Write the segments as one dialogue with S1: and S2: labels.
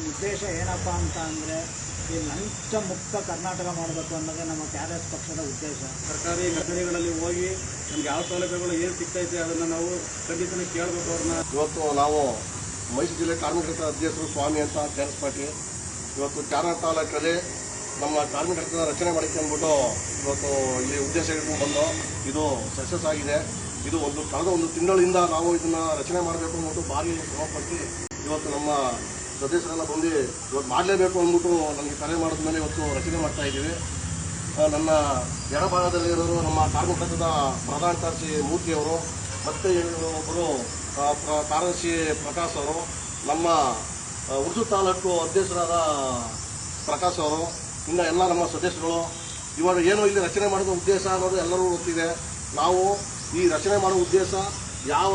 S1: ಉದ್ದೇಶ ಏನಪ್ಪ ಅಂತ ಅಂದರೆ ಈ ಲಂಚ ಮುಕ್ತ ಕರ್ನಾಟಕ ಮಾಡಬೇಕು ಅನ್ನೋದೇ ನಮ್ಮ KRS ಪಕ್ಷದ ಉದ್ದೇಶ.
S2: ಸರ್ಕಾರಿ ಕಚೇರಿಗಳಲ್ಲಿ ಹೋಗಿ ನಮ್ಗೆ ಯಾವ ಸೌಲಭ್ಯಗಳು ಏನು ಸಿಗ್ತೈತೆ ಅದನ್ನು ನಾವು ಖಂಡಿತನೇ ಕೇಳಬೇಕು ಅವ್ರನ್ನ.
S3: ಇವತ್ತು ನಾವು ಮೈಸೂರು ಜಿಲ್ಲೆ ಕಾರ್ಮಿಕ ಅಧ್ಯಕ್ಷರು ಸ್ವಾಮಿ ಅಂತ KRS ಪಾಟೀಲ್ ಇವತ್ತು ಚಾರಣ ತಾಲೂಕಲ್ಲಿ ನಮ್ಮ ಕಾರ್ಮಿಕ ರಚನೆ ಮಾಡಿಕೆ ಅಂದ್ಬಿಟ್ಟು ಇವತ್ತು ಇಲ್ಲಿ ಉದ್ದೇಶ ಇಟ್ಕೊಂಡು ಬಂದು ಇದು ಸಕ್ಸಸ್ ಆಗಿದೆ. ಇದು ಕಳೆದ ಒಂದು ತಿಂಗಳಿಂದ ನಾವು ಇದನ್ನು ರಚನೆ ಮಾಡಬೇಕು ಅಂದ್ಬಿಟ್ಟು ಭಾರಿ ಶ್ರಮಪಟ್ಟು ಇವತ್ತು ನಮ್ಮ ಸದಸ್ಯರೆಲ್ಲ ಬಂದು ಇವತ್ತು ಮಾಡಲೇಬೇಕು ಅಂದ್ಬಿಟ್ಟು ನಮಗೆ ಕರೆ ಮಾಡಿದ್ಮೇಲೆ ಇವತ್ತು ರಚನೆ ಮಾಡ್ತಾ ಇದ್ದೀವಿ. ನನ್ನ ಎಡಭಾಗದಲ್ಲಿರೋರು ನಮ್ಮ ಕಾರ್ಮಿಕ ಸಂಘದ ಪ್ರಧಾನ ಕಾರ್ಯದರ್ಶಿ ಮೂರ್ತಿಯವರು, ಮತ್ತು ಒಬ್ಬರು ಕಾರ್ಯದರ್ಶಿ ಪ್ರಕಾಶ್ ಅವರು, ನಮ್ಮ ಉರ್ದು ತಾಲೂಕು ಅಧ್ಯಕ್ಷರಾದ ಪ್ರಕಾಶ್ ಅವರು, ಇನ್ನು ಎಲ್ಲ ನಮ್ಮ ಸದಸ್ಯರುಗಳು. ಇವಾಗ ಏನು ಇಲ್ಲಿ ರಚನೆ ಮಾಡಿದ ಉದ್ದೇಶ ಅನ್ನೋದು ಎಲ್ಲರೂ ಗೊತ್ತಿದೆ. ನಾವು ಈ ರಚನೆ ಮಾಡೋ ಉದ್ದೇಶ ಯಾವ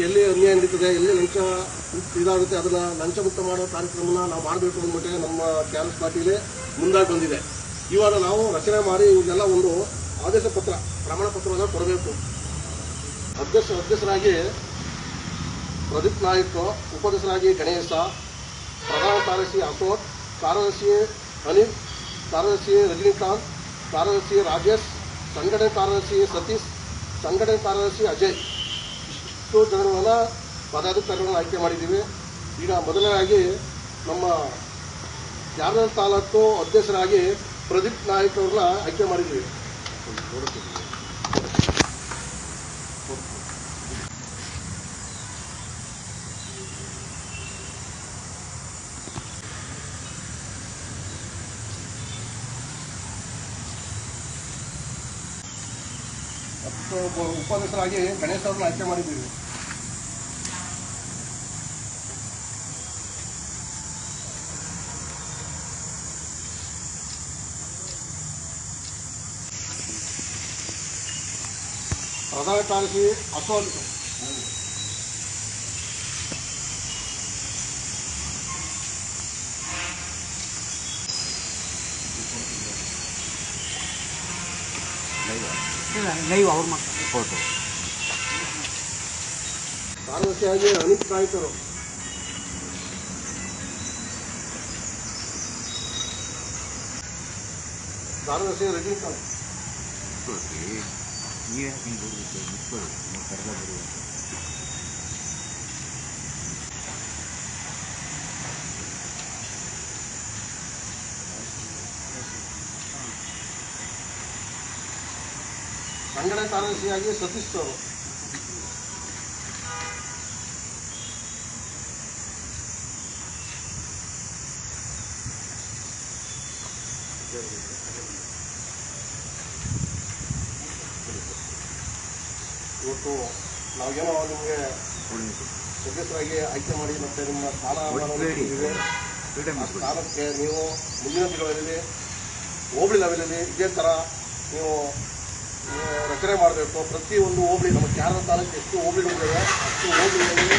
S3: ಎಲ್ಲಿ ಅನ್ಯಾಯ ನಡೀತದೆ, ಎಲ್ಲಿ ಲಂಚ ಇದಾಗುತ್ತೆ ಅದನ್ನು ಲಂಚ ಮುಕ್ತ ಮಾಡೋ ಕಾರ್ಯಕ್ರಮನ ನಾವು ಮಾಡಬೇಕು ಅಂದ್ಬಿಟ್ಟು ನಮ್ಮ KRS ಪಾಟೀಲೇ ಮುಂದಾಗಿ ಬಂದಿದೆ. ಇವಾಗ ನಾವು ರಚನೆ ಮಾಡಿ ಇವನ್ನೆಲ್ಲ ಒಂದು ಆದೇಶ ಪತ್ರ ಪ್ರಮಾಣ ಪತ್ರವನ್ನು ಕೊಡಬೇಕು. ಅಧ್ಯಕ್ಷರಾಗಿ ಪ್ರದೀಪ್ ನಾಯಕ್, ಉಪಾಧ್ಯಕ್ಷರಾಗಿ ಗಣೇಶ, ಪ್ರಧಾನ ಕಾರ್ಯದರ್ಶಿ ಅಶೋಕ್, ಕಾರ್ಯದರ್ಶಿ ಅನಿಲ್, ಕಾರ್ಯದರ್ಶಿ ರಜನಿಕಾಂತ್, ಕಾರ್ಯದರ್ಶಿ ರಾಜೇಶ್, ಸಂಘಟನೆ ಕಾರ್ಯದರ್ಶಿ ಸತೀಶ್, ಸಂಘಟನೆ ಕಾರ್ಯದರ್ಶಿ ಅಜಯ್, ಇಷ್ಟು ಜನರನ್ನ ಪದಾಧಿಕಾರಿಗಳನ್ನು ಆಯ್ಕೆ ಮಾಡಿದ್ದೀವಿ. ಈಗ ಮೊದಲನೇದಾಗಿ ನಮ್ಮ KRS ತಾಲೂಕು ಅಧ್ಯಕ್ಷರಾಗಿ ಪ್ರದೀಪ್ ನಾಯಕ್ ಅವ್ರನ್ನ ಆಯ್ಕೆ ಮಾಡಿದ್ದೀವಿ. ಮತ್ತು ಉಪಾಧ್ಯಕ್ಷರಾಗಿ ಗಣೇಶ್ ಅವ್ರನ್ನ ಆಯ್ಕೆ ಮಾಡಿದ್ದೀವಿ. ಪ್ರಧಾನ ಕಾರ್ಯದರ್ಶಿ ಅಶೋಕ್, ಕಾರ್ಯದರ್ಶಿಯಾಗಿ ಅನಿಲ್ ನಾಯ್ಕರು, ಕಾರ್ಯದರ್ಶಿ ರಜನಿಕಾಂತ್, ಸಂಘಟನೆ ಕಾರ್ಯದರ್ಶಿಯಾಗಿ ಸತೀಶ್ ಅವರು, ಇವತ್ತು ನಾವೇನೋ ನಿಮಗೆ ಸದಸ್ಯರಾಗಿ ಆಯ್ಕೆ ಮಾಡಿ ಮತ್ತೆ ನಿಮ್ಮ ಸ್ಥಾನಕ್ಕೆ ನೀವು ಮುಂದಿನ ದಿನಗಳಲ್ಲಿ ಹೋಬಳಿ ಲೆವೆಲಲ್ಲಿ ಇದೇ ಥರ ನೀವು ರಚನೆ ಮಾಡಬೇಕು. ಪ್ರತಿಯೊಂದು ಹೋಬಳಿ ನಮ್ಮ KRS ತಾಲೂಕು ಎಷ್ಟು ಹೋಬಳಿಗಳಿವೆ ಅಷ್ಟು ಹೋಬಳಿಗಳಲ್ಲಿ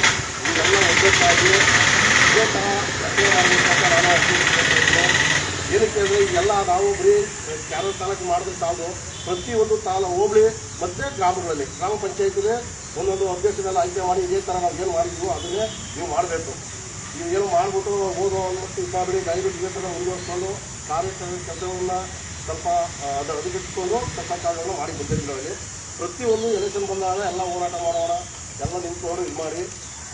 S3: ಇವೆಲ್ಲ ಒಗ್ಗಟ್ಟಾಗಿ ಇದೇ ಥರ ರಚನೆ ಮಾಡಬೇಕು ಅಂತ ನಾನು ಏನಕ್ಕೆ ಅಂದರೆ ಈಗೆಲ್ಲ ನಾವು ಬರೀ KRS ತಾಲೂಕು ಮಾಡಿದ್ರೆ ಸಾಲದು, ಪ್ರತಿಯೊಂದು ಹೋಬಳಿ ಮತ್ತು ಗ್ರಾಮಗಳಲ್ಲಿ ಗ್ರಾಮ ಪಂಚಾಯತಿಗೆ ಒಂದೊಂದು ಅಭ್ಯರ್ಥಿಗಳನ್ನ ಆಯ್ಕೆ ಮಾಡಿ ಇದೇ ಥರ ನಾವು ಏನು ಮಾಡಿದ್ವೋ ಅದನ್ನೇ ನೀವು ಮಾಡಬೇಕು. ನೀವು ಏನು ಮಾಡಿಬಿಟ್ಟು ಓದೋ ಮತ್ತು ಇದ್ದಾಗಲಿ ದಯವಿಟ್ಟು ಇದೇ ಥರ ಮುಂದುವರಿಸ್ಕೊಂಡು ಕೆಲಸವನ್ನು ಸ್ವಲ್ಪ ಅಧಿಕರಿಸಿಕೊಂಡು ಕೆಲಸ ಕಾರ್ಯಗಳನ್ನು ಮಾಡಿ ಬಂದಿದ್ದೀವಿ. ಪ್ರತಿಯೊಂದು ಎಲೆಕ್ಷನ್ ಬಂದಾಗ ಎಲ್ಲ ಹೋರಾಟ ಮಾಡೋಣ, ಎಲ್ಲ ನಿಂತ್ಕೊಂಡು ಇದು ಮಾಡಿ.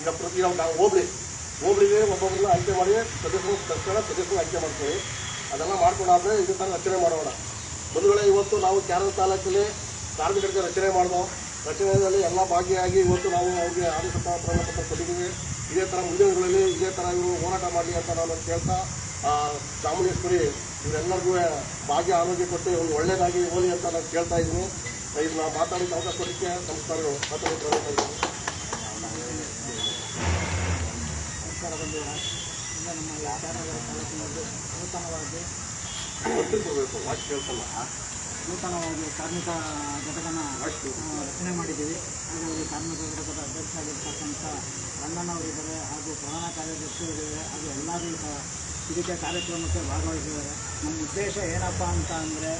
S3: ಈಗ ಪ್ರತಿ ನಾವು ಹೋಬಳಿಗೆ ಒಬ್ಬೊಬ್ಬರನ್ನ ಆಯ್ಕೆ ಮಾಡಿ ಸದಸ್ಯರು ಆಯ್ಕೆ ಮಾಡ್ತೀವಿ. ಅದೆಲ್ಲ ಮಾಡ್ಕೊಂಡಾದರೆ ಇದೇ ಥರ ರಚನೆ ಮಾಡೋಣ. ಬಂಧುಗಳೇ, ಇವತ್ತು ನಾವು KRS ತಾಲೂಕಲ್ಲಿ ಕಾರ್ಮಿಕರಿಗೆ ರಚನೆ ಮಾಡಿದೋ. ರಚನೆಯಲ್ಲಿ ಎಲ್ಲ ಭಾಗಿಯಾಗಿ ಇವತ್ತು ನಾವು ಅವ್ರಿಗೆ ಆದೇಶ ಪ್ರಮಾಣ ಪತ್ರ ಕೊಟ್ಟಿದ್ದೀವಿ. ಇದೇ ಥರ ಮುಂದಿನ ದಿನಗಳಲ್ಲಿ ಇದೇ ಥರ ಇವರು ಹೋರಾಟ ಮಾಡಲಿ ಅಂತ ನಾನು ಕೇಳ್ತಾ, ಚಾಮುಂಡೇಶ್ವರಿ ಇವರೆಲ್ಲರಿಗೂ ಭಾಗ್ಯ ಆರೋಗ್ಯ ಕೊಟ್ಟು ಒಂದು ಒಳ್ಳೆಯದಾಗಿ ಹೋಲಿ ಅಂತ ನಾನು ಕೇಳ್ತಾ ಇದ್ದೀನಿ. ಇದನ್ನ ಮಾತಾಡೋಕ್ಕೆ ಅವಕಾಶ ಕೊಡಲಿಕ್ಕೆ ನಮಸ್ಕಾರಗಳು.
S1: ಸರ್ಕಾರದಲ್ಲಿ ನಮ್ಮ ತಾಲೂಕಿನಲ್ಲಿ ನೂತನವಾಗಿ ಕಾರ್ಮಿಕ ಘಟಕನ ರಚನೆ ಮಾಡಿದ್ದೀವಿ. ಹಾಗಾಗಿ ಕಾರ್ಮಿಕ ಘಟಕದ ಅಧ್ಯಕ್ಷರಾಗಿರ್ತಕ್ಕಂಥ ರಂಗಣ್ಣವರಿದ್ದಾರೆ, ಹಾಗೂ ಪ್ರಧಾನ ಕಾರ್ಯದರ್ಶಿಗಳಿದ್ದಾರೆ, ಹಾಗೂ ಎಲ್ಲರೂ ಇದಕ್ಕೆ ಕಾರ್ಯಕ್ರಮಕ್ಕೆ ಭಾಗವಹಿಸಿದ್ದಾರೆ. ನಮ್ಮ ಉದ್ದೇಶ ಏನಪ್ಪ ಅಂತ ಅಂದರೆ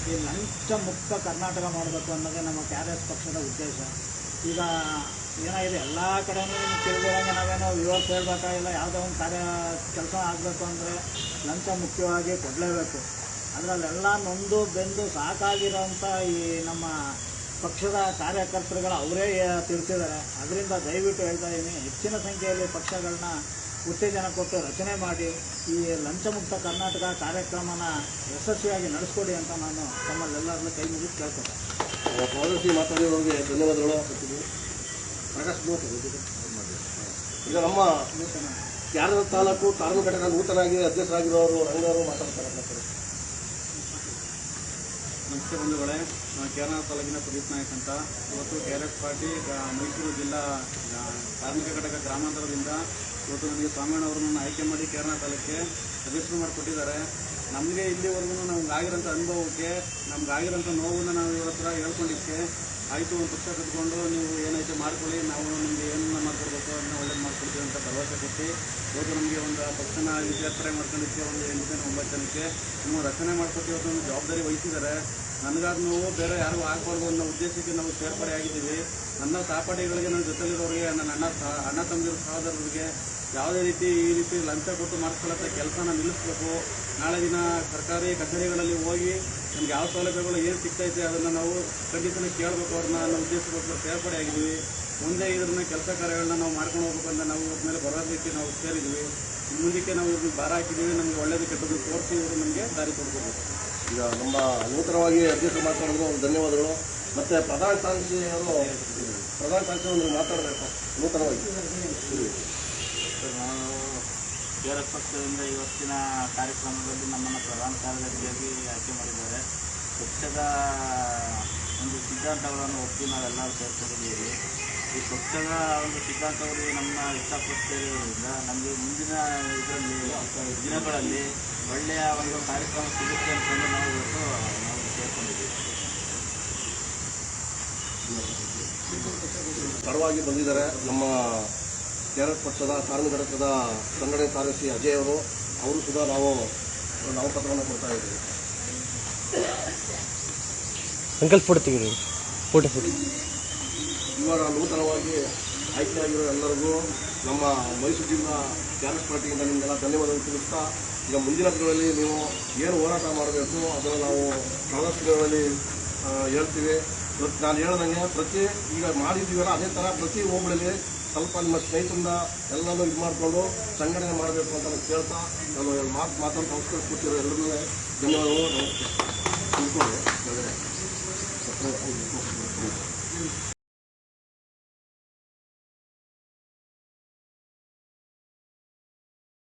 S1: ಈ ಲಂಚ ಮುಕ್ತ ಕರ್ನಾಟಕ ಮಾಡಬೇಕು ಅನ್ನೋದೇ ನಮ್ಮ KRS ಪಕ್ಷದ ಉದ್ದೇಶ. ಈಗ ಏನಾಗಿದೆ ಎಲ್ಲ ಕಡೆನೂ ನಿಮ್ಗೆ ತಿಳಿದಿರೋಂಗೆ ನಾವೇನೋ ವಿವರಿಸಿ ಹೇಳ್ಬೇಕಾಗಿಲ್ಲ. ಯಾವುದೋ ಒಂದು ಕೆಲಸ ಆಗಬೇಕು ಅಂದರೆ ಲಂಚ ಮುಖ್ಯವಾಗಿ ಕೊಡಲೇಬೇಕು. ಅದರಲ್ಲೆಲ್ಲ ನೊಂದು ಬೆಂದು ಸಾಕಾಗಿರೋಂಥ ಈ ನಮ್ಮ ಪಕ್ಷದ ಕಾರ್ಯಕರ್ತರುಗಳು ಅವರೇ ತಿಳಿಸಿದ್ದಾರೆ. ಅದರಿಂದ ದಯವಿಟ್ಟು ಹೇಳ್ತಾ ಇದ್ದೀನಿ, ಹೆಚ್ಚಿನ ಸಂಖ್ಯೆಯಲ್ಲಿ ಪಕ್ಷಗಳನ್ನ ಉತ್ತೇಜನ ಕೊಟ್ಟು ರಚನೆ ಮಾಡಿ ಈ ಲಂಚಮುಕ್ತ ಕರ್ನಾಟಕ ಕಾರ್ಯಕ್ರಮನ ಯಶಸ್ವಿಯಾಗಿ ನಡೆಸ್ಕೊಡಿ ಅಂತ ನಾನು ತಮ್ಮಲ್ಲೆಲ್ಲರಲ್ಲೂ ಕೈ ಮುಗಿದು ಕೇಳ್ತೇನೆ.
S3: ಪ್ರವಾಸಿ ಮಾತಾಡಿರೋರಿಗೆ ಧನ್ಯವಾದಗಳು. ಪ್ರಕಾಶ್ ಈಗ ನಮ್ಮ ಕ್ಯಾರಳ ತಾಲೂಕು ಕಾರ್ಮಿಕ ಘಟಕ ನೂತನಾಗಿ ಅಧ್ಯಕ್ಷರಾಗಿರೋರು ರಂಗವರು ಮಾತಾಡ್ತಾರೆ.
S2: ನಮಸ್ತೆ ಬಂಧುಗಳೇ, ನಾನು ಕೇರಳ ತಾಲೂಕಿನ ಪ್ರದೀಪ್ ನಾಯಕ್ ಅಂತ. ಇವತ್ತು KRS ಪಾರ್ಟಿ ಮೈಸೂರು ಜಿಲ್ಲಾ ಕಾರ್ಮಿಕ ಘಟಕ ಗ್ರಾಮಾಂತರದಿಂದ ಇವತ್ತು ನನಗೆ ಸ್ವಾಮಿಯಣ್ಣವ್ರನ್ನ ಆಯ್ಕೆ ಮಾಡಿ ಕೇರಳ ತಾಲೂಕಿಗೆ ಅಧ್ಯಕ್ಷರು ಮಾಡಿಕೊಟ್ಟಿದ್ದಾರೆ. ನಮಗೆ ಇಲ್ಲಿವರೆಗೂ ನಮ್ಗಾಗಿರೋಂಥ ಅನುಭವಕ್ಕೆ, ನಮ್ಗಾಗಿರೋಂಥ ನೋವನ್ನು ನಾವು ಇವ್ರ ಹತ್ರ ಹೇಳ್ಕೊಂಡಿದ್ದಕ್ಕೆ ಆಯಿತು, ಒಂದು ಪಕ್ಷ ಕಟ್ಕೊಂಡು ನೀವು ಏನೈತೆ ಮಾಡ್ಕೊಳ್ಳಿ, ನಾವು ನಿಮಗೆ ಏನನ್ನ ಮಾಡ್ಕೊಡ್ಬೇಕು ಅದನ್ನ ಒಳ್ಳೇದು ಮಾಡ್ಕೊಡ್ತೀವಿ ಅಂತ ಭರವಸೆ ಕೊಟ್ಟು ಇವತ್ತು ನಮಗೆ ಒಂದು ಪಕ್ಷನ ವಿಚಾರಣೆ ಮಾಡ್ಕೊಂಡಿದ್ದಕ್ಕೆ ಒಂದು 8 ಜನ 9 ಜನಕ್ಕೆ ನಮ್ಮ ರಚನೆ ಮಾಡಿಕೊಟ್ಟು ಇವತ್ತು ಒಂದು ಜವಾಬ್ದಾರಿ ವಹಿಸಿದ್ದಾರೆ. ನನಗಾದ ನೋವು ಬೇರೆ ಯಾರಿಗೂ ಆಗಬಾರ್ದು ಅನ್ನೋ ಉದ್ದೇಶಕ್ಕೆ ನಾವು ಸೇರ್ಪಡೆ ಆಗಿದ್ದೀವಿ. ನನ್ನ ಸಹಪಾಠಿಗಳಿಗೆ, ನನ್ನ ಜೊತೆಲಿರೋರಿಗೆ, ನನ್ನ ಅಣ್ಣ ತಮ್ಮದಿರ ಸಹೋದರರಿಗೆ ಯಾವುದೇ ರೀತಿ ಈ ರೀತಿ ಲಂಚ ಕೊಟ್ಟು ಮಾಡಿಸ್ಕೊಳ್ಳೋ ಕೆಲಸನ ನಿಲ್ಲಿಸಬೇಕು. ನಾಳೆ ದಿನ ಸರ್ಕಾರಿ ಕಚೇರಿಗಳಲ್ಲಿ ಹೋಗಿ ನಮ್ಗೆ ಯಾವ ಸೌಲಭ್ಯಗಳು ಏನು ಸಿಗ್ತೈತೆ ಅದನ್ನು ನಾವು ಖಂಡಿತನೇ ಕೇಳಬೇಕು ಅವ್ರನ್ನ ಅನ್ನೋ ಉದ್ದೇಶಕ್ಕೋಸ್ಕರ ಸೇರ್ಪಡೆ ಆಗಿದ್ದೀವಿ. ಮುಂದೆ ಇದನ್ನ ಕೆಲಸ ಕಾರ್ಯಗಳನ್ನ ನಾವು ಮಾಡ್ಕೊಂಡು ಹೋಗ್ಬೇಕು ಅಂತ ನಾವು ಇವ್ರ ಮೇಲೆ ಭರವಸೆಗೆ ನಾವು ಸೇರಿದ್ದೀವಿ. ಮುಂದಕ್ಕೆ ನಾವು ಇವ್ರಿಗೆ ಭಾರ ಹಾಕಿದ್ದೀವಿ. ನಮಗೆ ಒಳ್ಳೇದು ಕೆಟ್ಟದ್ದು ತೋರಿಸಿ ಇವರು ನಮಗೆ ದಾರಿ ತೋರಿಸ್ಬೇಕು.
S3: ಈಗ ನಮ್ಮ ನೂತನವಾಗಿ ಅಧ್ಯಕ್ಷರು ಮಾತಾಡಿದ್ರು ಧನ್ಯವಾದಗಳು. ಮತ್ತು ಪ್ರಧಾನ ಕಾರ್ಯದರ್ಶಿಯವರು ಮಾತಾಡಬೇಕು ನೂತನವಾಗಿ.
S4: ನಾವು KRS ಪಕ್ಷದಿಂದ ಇವತ್ತಿನ ಕಾರ್ಯಕ್ರಮದಲ್ಲಿ ನಮ್ಮನ್ನು ಪ್ರಧಾನ ಕಾರ್ಯದರ್ಶಿಯಾಗಿ ಆಯ್ಕೆ ಮಾಡಿದ್ದಾರೆ. ಪಕ್ಷದ ಒಂದು ಸಿದ್ಧಾಂತಗಳನ್ನು ಒಪ್ಪಿ ನಾವೆಲ್ಲರೂ ಸೇರ್ಕೊಂಡಿದ್ದೀವಿ. ಈ ಪಕ್ಷದ ಒಂದು ಸಿದ್ಧಾಂತಗಳು ನಮ್ಮ ಇಷ್ಟಪಟ್ಟಿರೋದ್ರಿಂದ ನಮಗೆ ಮುಂದಿನ ಇದರಲ್ಲಿ ದಿನಗಳಲ್ಲಿ ಒಳ್ಳೆಯ ಒಂದು ಕಾರ್ಯಕ್ರಮ ಸಿಗುತ್ತೆ ಅಂತಂದು ನಾವು ಇವತ್ತು ಸೇರ್ಕೊಂಡಿದ್ದೀವಿ.
S3: ತಡವಾಗಿ ಬಂದಿದ್ದಾರೆ ನಮ್ಮ KRS ಪಕ್ಷದ ಕಾರ್ಮಿಕ ಘಟಕದ ಸಂಘಟನೆ ಕಾರ್ಯದರ್ಶಿ ಅಜಯ್ ಅವರು ಸುಧಾ ನಾವು ಪತ್ರವನ್ನು ಕೊಡ್ತಾ ಇದ್ದೀವಿ.
S5: ಸಂಕಲ್ಪ ಕೊಡ್ತೀವಿ ಫೋಟೋ
S3: ಇವಾಗ ನೂತನವಾಗಿ ಆಯ್ಕೆಯಾಗಿರೋ ಎಲ್ಲರಿಗೂ ನಮ್ಮ ಮೈಸೂರು ಜಿಲ್ಲಾ KRS ಪಾರ್ಟಿಯಿಂದ ನಿಮಗೆಲ್ಲ ಧನ್ಯವಾದಗಳು ತಿಳಿಸ್ತಾ, ಈಗ ಮುಂದಿನ ದಿನಗಳಲ್ಲಿ ನೀವು ಏನು ಹೋರಾಟ ಮಾಡಬೇಕು ಅದನ್ನು ನಾವು ಪ್ರದರ್ಶನಗಳಲ್ಲಿ ಹೇಳ್ತೀವಿ. ಇವತ್ತು ನಾನು ಹೇಳ್ದಂಗೆ ಈಗ ಮಾಡಿದ್ದೀವಲ್ಲ ಅದೇ ಥರ ಪ್ರತಿ ಹೋಬಳಿಲಿ ಸ್ವಲ್ಪ ನಿಮ್ಮ ಸ್ನೇಹಿತರಿಂದ ಎಲ್ಲನೂ ಇದು ಮಾಡಿಕೊಂಡು ಸಂಘಟನೆ ಮಾಡಬೇಕು ಅಂತ ಕೇಳ್ತಾ ನಾನು ಮಾತಾಡೋ ಅವಕಾಶ ಕೊಟ್ಟಿರೋ ಎಲ್ಲರಿಗೂ ಧನ್ಯವಾದಗಳು. ನಮಸ್ತೆ.